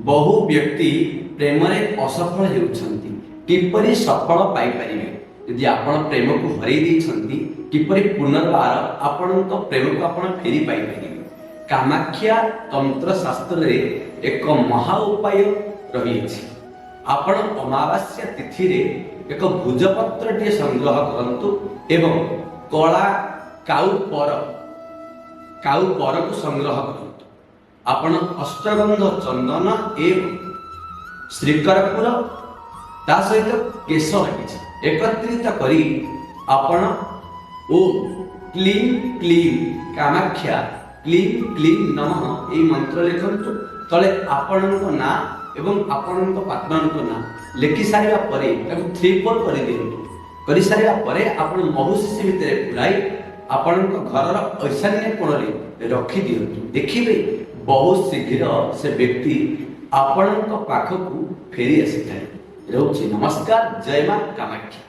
बहु व्यक्ति प्रेम में असफल होउछंती किपरि सफल पाई परिबे यदि आपण प्रेम को हरई देछंती किपरि पुनर्बार आपण तो प्रेम को आपण फेरी पाई परिबे। कामाख्या तंत्र शास्त्र रे एक महा उपाय रही अछि। आपण अमावास्या तिथि रे एक भुजपत्र टे संग्रह करंतु एवं कला काउ पर को संग्रह करंतु। आपण अष्टगंध चंदन एवं श्रीकरपुर ता सहित केश लगी एकत्रित करी आपण ओम क्लीं क्लीं कामाख्या क्लीं क्लीं नमः ए मंत्र लिखंतु। तले आपणक ना एवं आपणक पात्रनक ना लिखि सारिबा परे ताकु 3-4 करि दियंतु। करि सारिबा परे आपण महुशिशी भितरे पुराई आपणक घरर ईशान्य कोण रे रखि दियंतु। देखिबे बहुत शीघ्र से व्यक्ति आपणक पाखकु फेरी आसी थाए। नमस्कार, जय मां कामाख्या।